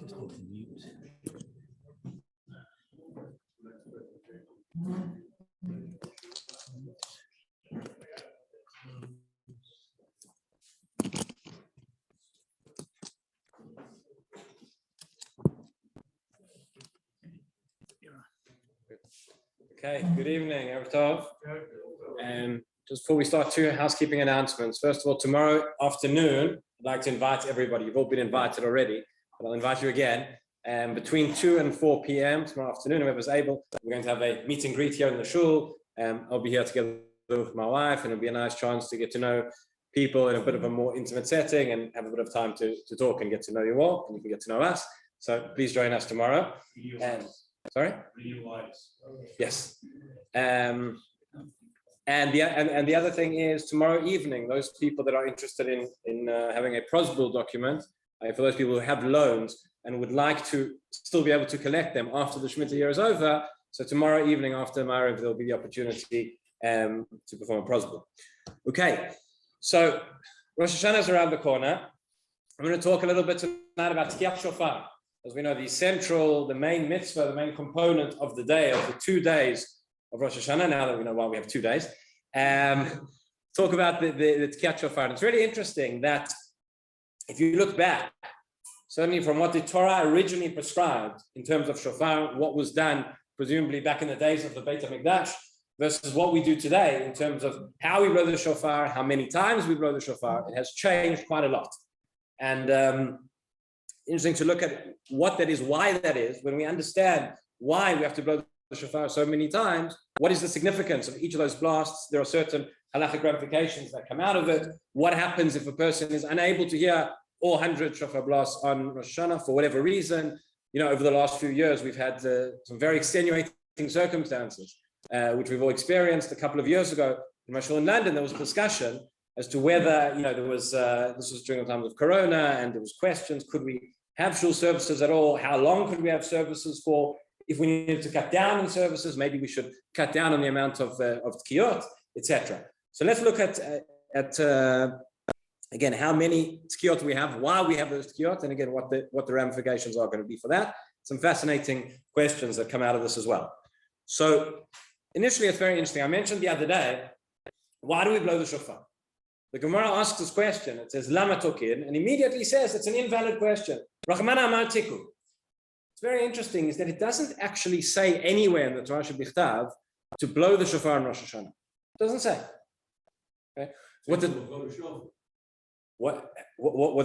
Just need to mute. Okay, good evening, Erev Tov. Just before we start, two housekeeping announcements. First of all, tomorrow afternoon, I'd like to invite everybody. You've all been invited already, but I'll invite you again. Between 2 and 4 p.m. tomorrow afternoon, whoever's able, we're going to have a meet and greet here in the shul. I'll be here together with my wife, and it'll be a nice chance to get to know people in a bit of a more intimate setting and have a bit of time to talk and get to know you all, and you can get to know us. So please join us tomorrow. Sorry? Yes. And the other thing is tomorrow evening, those people that are interested in having a prosbul document, for those people who have loans and would like to still be able to collect them after the Shemitah year is over. So tomorrow evening after Maariv, there'll be the opportunity to perform a prosbul. Okay, so Rosh Hashanah is around the corner. I'm going to talk a little bit tonight about Tkiyat Shofar. As we know, the main mitzvah, the main component of the day, of the 2 days of Rosh Hashanah, now that we know why we have 2 days, talk about the Tkiyat Shofar. And it's really interesting that if you look back, certainly from what the Torah originally prescribed in terms of Shofar, what was done presumably back in the days of the Beit HaMikdash, versus what we do today in terms of how we blow the Shofar, how many times we blow the Shofar, it has changed quite a lot. And interesting to look at what that is, why that is. When we understand why we have to blow the shofar so many times, what is the significance of each of those blasts? There are certain halachic ramifications that come out of it. What happens if a person is unable to hear all 100 shofar blasts on Rosh Hashanah for whatever reason? You know, over the last few years, we've had some very extenuating circumstances, which we've all experienced. A couple of years ago in my shul in London, there was a discussion as to whether, there was, this was during the time of Corona, and there was questions, could we have shul services at all? How long could we have services for? If we needed to cut down on services, maybe we should cut down on the amount of tkiyot, etc. So let's look at again, how many tkiyot we have, why we have those tkiyot, and again, what the ramifications are going to be for that. Some fascinating questions that come out of this as well. So initially, it's very interesting. I mentioned the other day, why do we blow the shofar? The Gemara asks this question. It says, Lama tokin, and immediately says it's an invalid question. Rahmana amar tiku. It's very interesting is that it doesn't actually say anywhere in the Torah Shebichtav to blow the shofar in Rosh Hashanah. It doesn't say. Okay? What the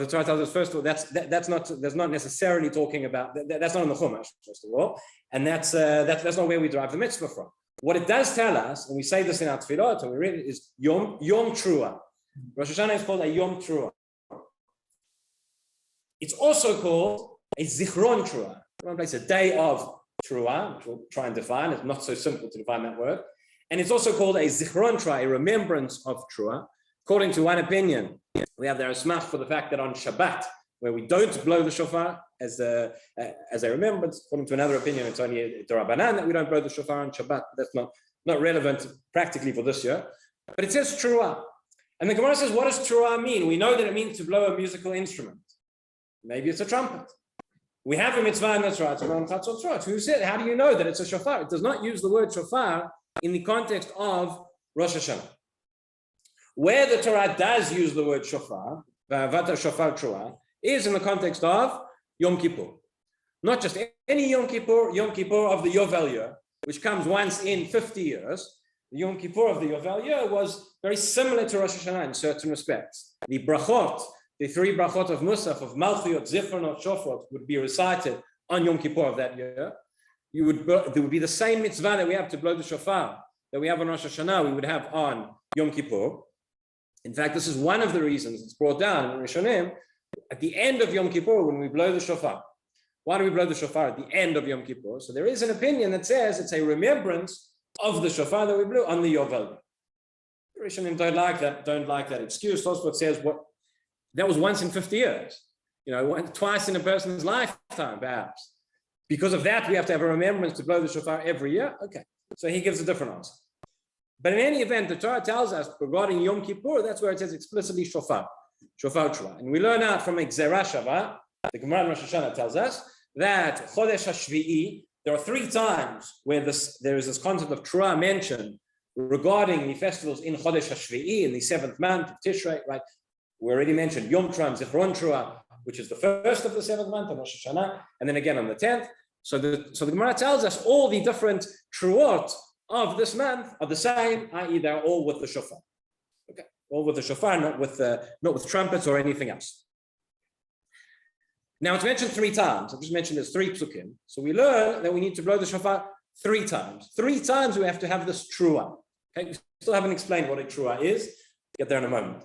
Torah tells us, first of all, that's not necessarily talking about, that's not in the Chumash, first of all, and that's not where we derive the mitzvah from. What it does tell us, and we say this in our tefillot, and we read it, is Yom Trua. Rosh Hashanah is called a Yom Trua. It's also called a Zichron Trua. One place, a day of Trua, which we'll try and define. It's not so simple to define that word. And it's also called a Zichron Trua, a remembrance of Trua. According to one opinion, we have there a smach for the fact that on Shabbat, where we don't blow the shofar as a remembrance. According to another opinion, it's only a D'Rabbanan that we don't blow the shofar on Shabbat. That's not relevant practically for this year. But it says Trua. And the Gemara says, what does Trua mean? We know that it means to blow a musical instrument. Maybe it's a trumpet. We have a mitzvah in the Torah. Who said, how do you know that it's a shofar? It does not use the word shofar in the context of Rosh Hashanah. Where the Torah does use the word shofar, v'avata shofar Trua, is in the context of Yom Kippur. Not just any Yom Kippur of the Yovel year, which comes once in 50 years. The Yom Kippur of the Yovel year was very similar to Rosh Hashanah in certain respects. The brachot, the 3 brachot of Musaf, of Malchiyot, Zifronot, Shofot, would be recited on Yom Kippur of that year. There would be the same mitzvah that we have to blow the shofar that we have on Rosh Hashanah, we would have on Yom Kippur. In fact, this is one of the reasons it's brought down in Rishonim at the end of Yom Kippur when we blow the shofar. Why do we blow the shofar at the end of Yom Kippur? So there is an opinion that says it's a remembrance of the shofar that we blew on the Yovel. The Rishonim don't like that excuse. Tosfot says that was once in 50 years, twice in a person's lifetime, perhaps. Because of that, we have to have a remembrance to blow the shofar every year. Okay, so he gives a different answer. But in any event, the Torah tells us regarding Yom Kippur, that's where it says explicitly shofar Trua. And we learn out from a Gzerah Shava, the Gemara in Rosh Hashanah tells us that Chodesh HaShvi'i, there are 3 times where there is this concept of Trua mentioned regarding the festivals in Chodesh HaShvi'i, in the 7th month of Tishrei, right? We already mentioned Yom Trua and Zichron Trua, which is the first of the 7th month of Rosh Hashanah, and then again on the 10th. So the Gemara tells us all the different Truot of this month are the same, i.e. they're all with the shofar. Okay, all with the shofar, not with trumpets or anything else. Now it's mentioned 3 times. I've just mentioned there's 3 psukim. So we learn that we need to blow the shofar 3 times. 3 times we have to have this trua. Okay, we still haven't explained what a trua is. We'll get there in a moment.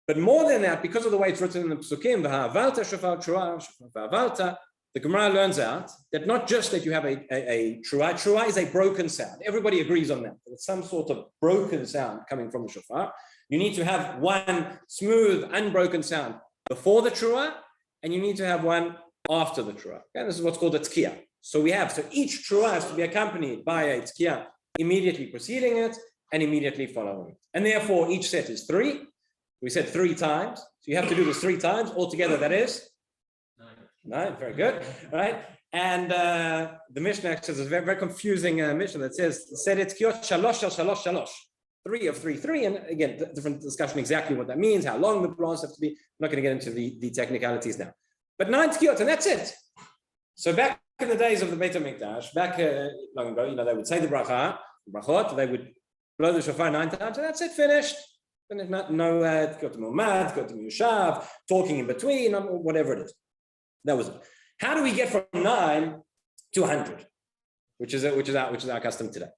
But more than that, because of the way it's written in the psukim, v'ha'avalta shofar trua, v'ha'avalta, the Gemara learns out that not just that you have a trua. Trua is a broken sound. Everybody agrees on that. It's some sort of broken sound coming from the shofar. You need to have one smooth, unbroken sound before the trua, and you need to have one after the trua. Okay? This is what's called a tkiyah. So each trua has to be accompanied by a tkiyah immediately preceding it and immediately following it. And therefore, each set is 3. We said 3 times. So you have to do this 3 times. Altogether, that is 9. Very good. Right? And the Mishnah actually is a very, very confusing Mishnah that says, Seret tkiyot shalosh shal shalosh shalosh. 3 of 3, 3. And again, different discussion exactly what that means, how long the blast have to be. I'm not going to get into the technicalities now. But 9 tkiyot, and that's it. So back in the days of the Beit HaMikdash, back long ago, they would say the brachot, they would blow the shofar 9 times, and that's it, finished. No tkiyot mu'mad, tkiyot yushav, talking in between, whatever it is. That was it. How do we get from 9 to 100, which is our custom today?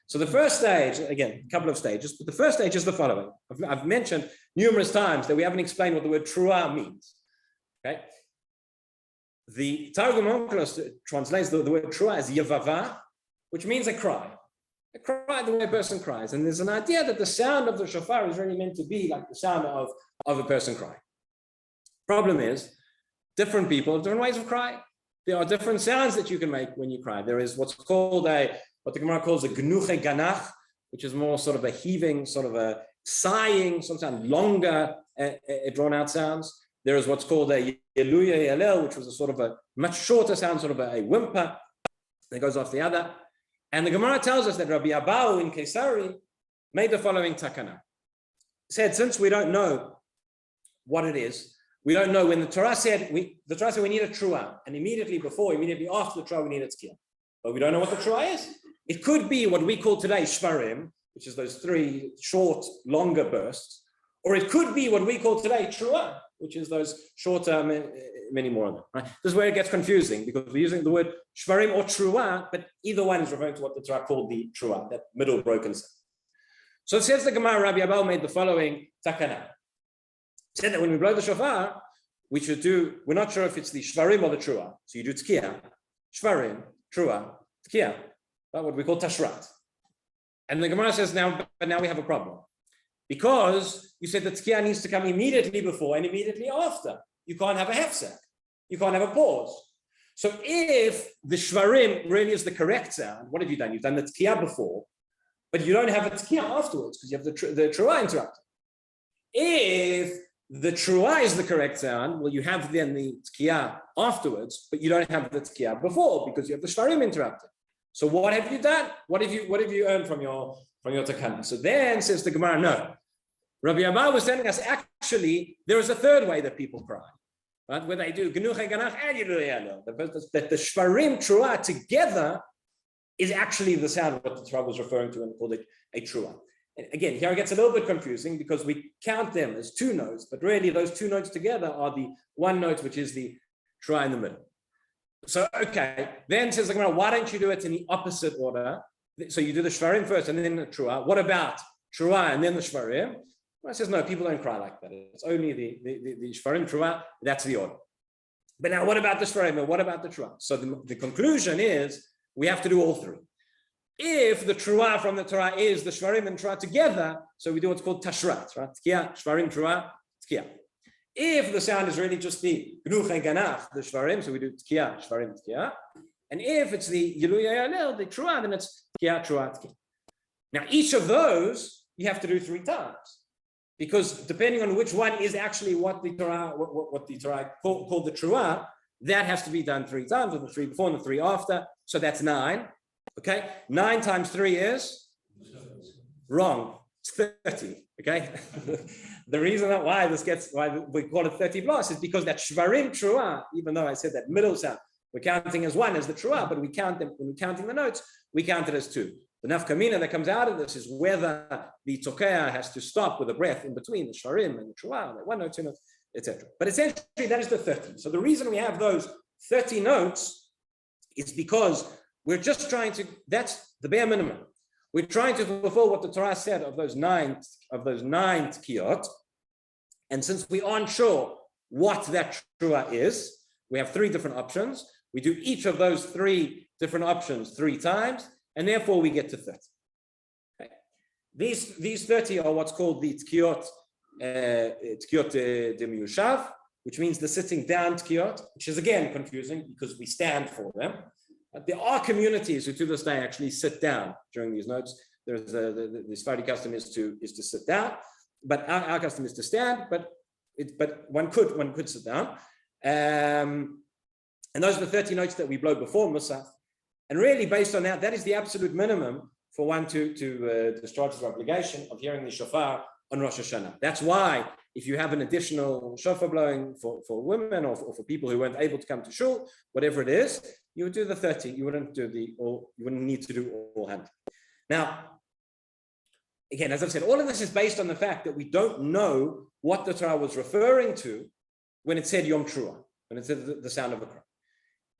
So the first stage, again, a couple of stages, but the first stage is the following. I've mentioned numerous times that we haven't explained what the word trua means. Okay. The Targum Onkelos translates the word trua as yavava, which means a cry. A cry, the way a person cries. And there's an idea that the sound of the shofar is really meant to be like the sound of a person crying. Problem is, different people have different ways of crying. There are different sounds that you can make when you cry. There is what's called what the Gemara calls a gnuche ganach, which is more sort of a heaving, sort of a sighing, sometimes longer, drawn out sounds. There is what's called a yeluya yalel, which was a sort of a much shorter sound, sort of a whimper that goes off the other. And the Gemara tells us that Rabbi Abau in Kesari made the following takana. He said, since we don't know what it is, we don't know when the Torah said we need a trua, and immediately after the trua, we need a tkiyah. But we don't know what the trua is. It could be what we call today shvarim, which is those 3 short, longer bursts, or it could be what we call today trua, which is those shorter, many more of them. Right? This is where it gets confusing because we're using the word shvarim or trua, but either one is referring to what the Torah called the trua, that middle broken sound. So it says the Gemara, Rabbi Abau made the following takana. He said that when we blow the shofar, we're not sure if it's the shvarim or the trua. So you do tkiyah, shvarim, trua, tkiyah, what we call tashrat. And the Gemara says but now we have a problem. Because you said that tkiyah needs to come immediately before and immediately after. You can't have a hefsek. You can't have a pause. So if the shvarim really is the correct sound, what have you done? You've done the tkiyah before, but you don't have a tkiyah afterwards because you have the trua interrupted. If the trua is the correct sound, well, you have then the tkiyah afterwards, but you don't have the tkiyah before because you have the shvarim interrupted. So what have you done? What have you earned from your takana? So then says the Gemara, no. Rabbi Abba was telling us actually there is a third way that people cry, right? Where they do genuche ganach and yilu that the shvarim trua together is actually the sound of what the Torah was referring to and called it a trua. And again, here it gets a little bit confusing because we count them as 2 notes, but really those 2 notes together are the 1 note, which is the trua in the middle. So, okay, then says the Gemara, why don't you do it in the opposite order? So you do the shvarim first and then the trua. What about trua and then the shvarim? Well, it says, no, people don't cry like that. It's only the shvarim trua, that's the order. But now what about the shvarim and what about the trua? So the conclusion is we have to do all 3. If the trua from the Torah is the shvarim and trua together, so we do what's called tashrat, right? Tkiyah, shvarim, trua, tkiyah. If the sound is really just the gnuch and ganach, the shvarim, so we do tkiyah, shvarim, tkiyah. And if it's the yiluya yalel, the trua, then it's tkiyah, trua, tkiyah. Now each of those you have to do 3 times. because depending on which one is actually what the Torah called the Truah, that has to be done 3 times, or the 3 before and the 3 after. So that's 9. Okay, 9 times 3 is wrong. It's 30. Okay, the reason why we call it 30 plus is because that Shvarim Truah, even though I said that middle sound, we're counting as 1 as the Truah, but we count them when we're counting the notes, we count it as 2. The nafkamina that comes out of this is whether the tokea has to stop with a breath in between the Shvarim and the Truah, like 1 note, 2 notes, etc. But essentially, that is the 30. So the reason we have those 30 notes is because we're just trying to, that's the bare minimum. We're trying to fulfill what the Torah said of those nine tkiyot. And since we aren't sure what that Truah is, we have 3 different options. We do each of those 3 different options 3 times, and therefore we get to 30. Okay. These 30 are what's called the tkiyot de miyushav, which means the sitting down tkiyot, which is again confusing because we stand for them. There are communities who to this day actually sit down during these notes. There's the Sephardi custom is to sit down, but our custom is to stand. But one could sit down. And those are the 30 notes that we blow before Musaf. And really, based on that is the absolute minimum for one to discharge his obligation of hearing the shofar on Rosh Hashanah. That's why if you have an additional shofar blowing for women or for people who weren't able to come to shul, whatever it is, you would do the 30. You wouldn't need to do all 100. Now, again, as I've said, all of this is based on the fact that we don't know what the Torah was referring to when it said Yom Truah, when it said the sound of a crowd.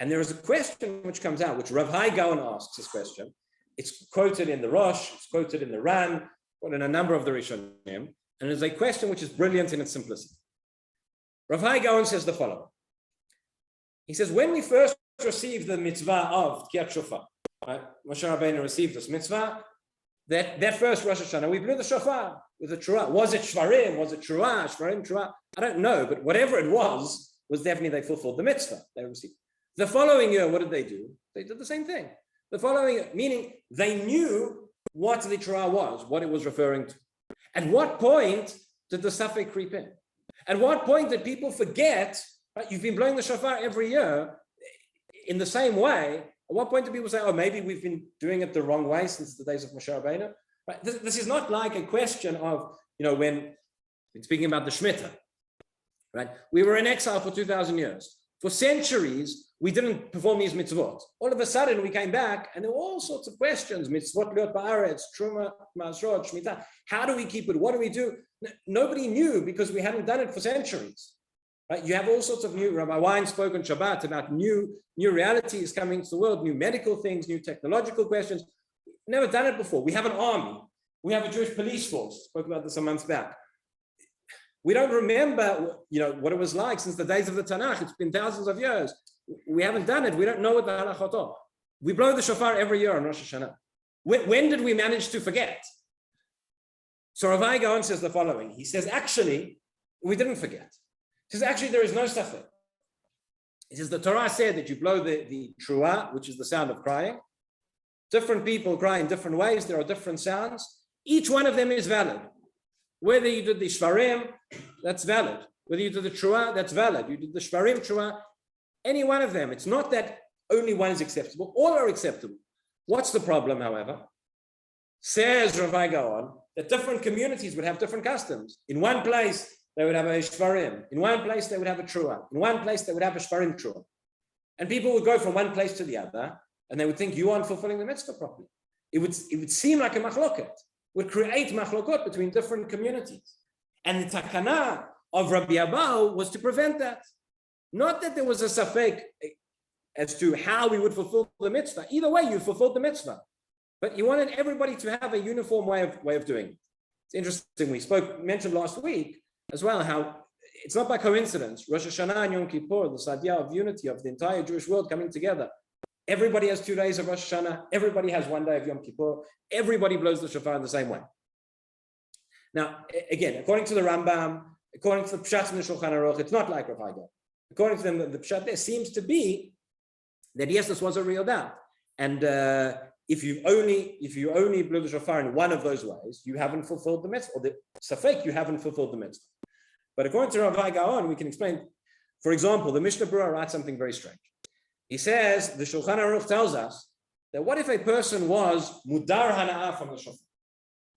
And there is a question which comes out, which Rav Hai Gaon asks this question. It's quoted in the Rosh, it's quoted in the Ran, or in a number of the Rishonim, and it's a question which is brilliant in its simplicity. Rav Hai Gaon says the following. He says, when we first received the mitzvah of Tkiyat Shofar, right? Moshe Rabbeinu received this mitzvah, that first Rosh Hashanah, we blew the shofar with the Truah. Was it Shvarim? Was it Truah? Shvarim, Truah? I don't know, but whatever it was definitely they fulfilled the mitzvah they received. The following year, what did they do? They did the same thing. The following year, meaning they knew what the Truah was, what it was referring to. At what point did the Safek creep in? At what point did people forget, right? You've been blowing the shofar every year in the same way. At what point do people say, oh, maybe we've been doing it the wrong way since the days of Moshe Rabbeinu? Right? This is not like a question of, when speaking about the Shemitah, right? We were in exile for 2,000 years. For centuries, we didn't perform these mitzvot. All of a sudden, we came back, and there were all sorts of questions. Mitzvot liot ba'aretz, truma, masrot, shmita. How do we keep it? What do we do? Nobody knew because we hadn't done it for centuries. Right? You have all sorts of new. Rabbi Wein spoke on Shabbat about new realities coming to the world, new medical things, new technological questions. Never done it before. We have an army. We have a Jewish police force. Spoke about this a month back. We don't remember, what it was like since the days of the Tanakh. It's been thousands of years. We haven't done it. We don't know what the halachot are. We blow the shofar every year on Rosh Hashanah. When did we manage to forget? So Rav Hai Gaon says the following. He says, actually, we didn't forget. He says, actually, there is no safek. He says, the Torah said that you blow the truah, which is the sound of crying. Different people cry in different ways. There are different sounds. Each one of them is valid. Whether you did the shvarim, that's valid. Whether you did the truah, that's valid. You did the shvarim truah, any one of them. It's not that only one is acceptable. All are acceptable. What's the problem, however? Says Rav Hai Gaon that different communities would have different customs. In one place, they would have a shvarim. In one place, they would have a truah. In one place, they would have a shvarim truah. And people would go from one place to the other, and they would think you aren't fulfilling the mitzvah properly. It would seem like a machloket. Would create machlokot between different communities. And the takana of Rabbi Abahu was to prevent that. Not that there was a safek as to how we would fulfill the mitzvah. Either way, you fulfilled the mitzvah. But you wanted everybody to have a uniform way of doing it. It's interesting, we mentioned last week as well how it's not by coincidence. Rosh Hashanah and Yom Kippur, the sadiyah of unity of the entire Jewish world coming together. Everybody has 2 days of Rosh Hashanah. Everybody has 1 day of Yom Kippur. Everybody blows the shofar in the same way. Now, again, according to the Rambam, according to the Pshat in the Shulchan Aruch, it's not like Rav Hai Gaon. According to them, the Pshat there seems to be that yes, this was a real doubt. And if you only blew the shofar in one of those ways, you haven't fulfilled the mitzvah, or the safek, you haven't fulfilled the mitzvah. But according to Rabbi Gaon, we can explain. For example, the Mishnah Berurah writes something very strange. He says the Shulchan Aruch tells us that what if a person was mudar hana'ah from the shofar?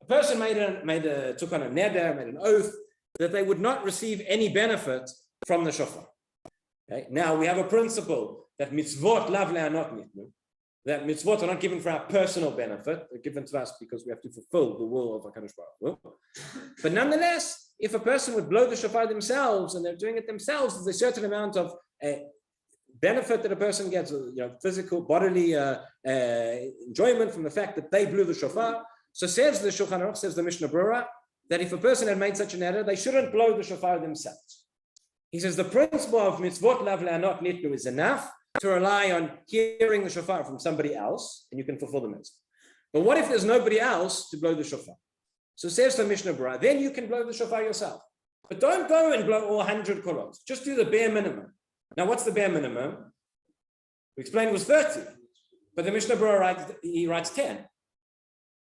A person took on a neder, made an oath that they would not receive any benefit from the shofar. Okay? Now we have a principle that mitzvot lav le'anot nitnu, that mitzvot are not given for our personal benefit, they're given to us because we have to fulfill the will of HaKadosh Baruch Hu. But nonetheless, if a person would blow the shofar themselves and they're doing it themselves, there's a certain amount of benefit that a person gets, physical, bodily enjoyment from the fact that they blew the shofar. So says the Shulchan Aruch, says the Mishnah Berurah, that if a person had made such an error, they shouldn't blow the shofar themselves. He says the principle of mitzvot lav le'anot nitnu is enough to rely on hearing the shofar from somebody else, and you can fulfill the mitzvah. But what if there's nobody else to blow the shofar? So says the Mishnah Berurah, then you can blow the shofar yourself. But don't go and blow all 100 kolot. Just do the bare minimum. Now, what's the bare minimum? We explained it was 30. But the Mishnah Berurah writes 10.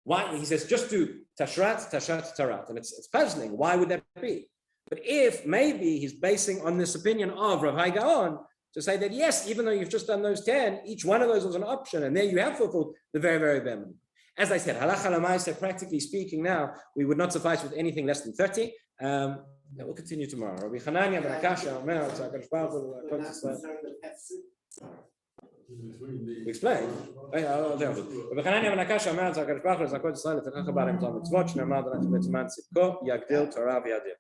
Why? He says, just do tashrat, tarat. And it's puzzling. Why would that be? But if maybe he's basing on this opinion of Rav Gaon to say that, yes, even though you've just done those 10, each one of those was an option. And there you have fulfilled the very, very bare minimum. As I said, halacha l'maaseh, practically speaking now, we would not suffice with anything less than 30. We'll continue tomorrow. Rabbi Hanania ben Akasha, Omer, HaKadosh Baruch Hu, explain. Rabbi Hanania ben Akasha, Omer, HaKadosh Baruch Hu, Zakot Yisrael, Letechacha b'arem Torah mitzvot, Shneimar D'Anach B'tzman Tzidko, Yagdil Torah v'Yadir.